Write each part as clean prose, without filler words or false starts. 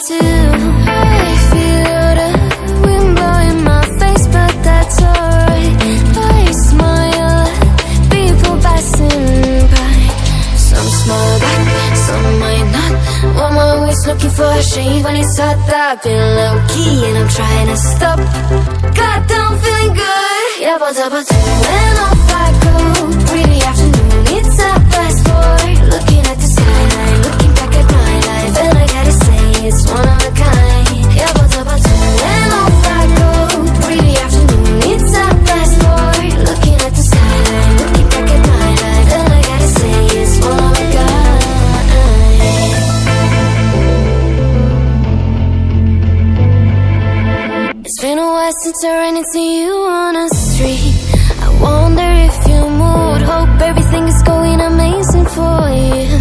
too. I feel the wind blowing my face, but that's alright. I smile at people passing by. Some smile back, some might not. I'm always looking for a shade when it's hot. I've been low-key and I'm trying to stop. Goddamn, feeling good. Yeah, but when off I go. Pretty afternoon, it's a fast boy. Looking at the skyline, looking back at my life, and I gotta say it's one of a kind. Yeah, but when off I go. Pretty afternoon, it's a fast boy. Looking at the skyline, looking back at my life, and I gotta say it's one of a kind. It's been a while since I ran into you on a street. I wonder if you moved. Hope everything is going amazing for you,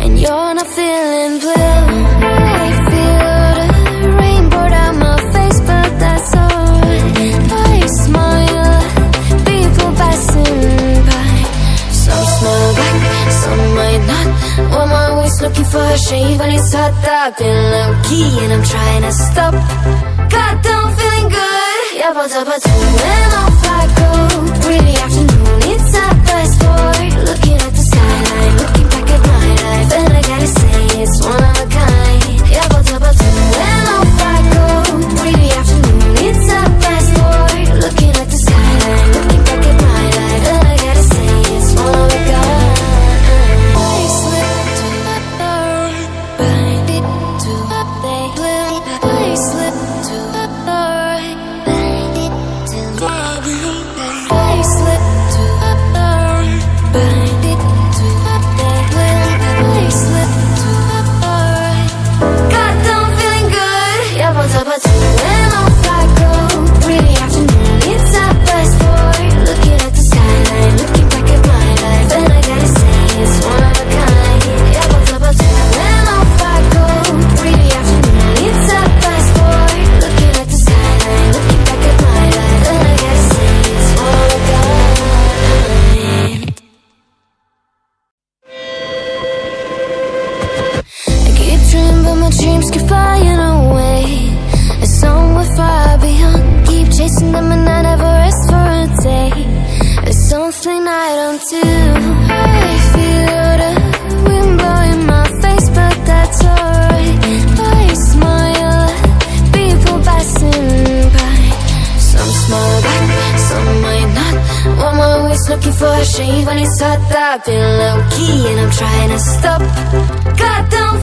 and you're not feeling blue. I feel the rain pour down my face, but that's alright. I smile at people passing by. Some smile back, some might not. I'm always looking for a shade when it's hot. I've been low-key and I'm trying to stop. Goddamn, feeling good. Yeah, but when off I go. Pretty afternoon, it's a fast boy. Looking at the skyline, looking back at my life, and I gotta say it's one of a kind. Yeah, but when off I go. Pretty afternoon, it's a fast boy. Looking at the skyline, looking back at my life, and I gotta say it's one of a kind. I slip to the right, bind it to the left. I slip to the right, bind it to the left. I slip to the right, bind it to the left. I slip to the right. Goddamn, feeling good. Yeah, but when off I go. Pretty afternoon, it's a fast boy. Looking at the skyline, looking back at my life, and I gotta say it's one of a kind. Yeah, but when off I go. Pretty afternoon, it's a fast boy. Looking at the skyline, looking back at my life, and I gotta say it's one of a kind. I keep dreaming, but my dreams keep flying away. It's somewhere far beyond. Keep chasing them and I never rest for a day. It's something I don't do. I feel the wind blowing my face, but that's alright. I smile at people passing by. Some smile back, some might not. I'm always looking for a shade when it's hot. I've been low-key and I'm trying to stop. Goddamn.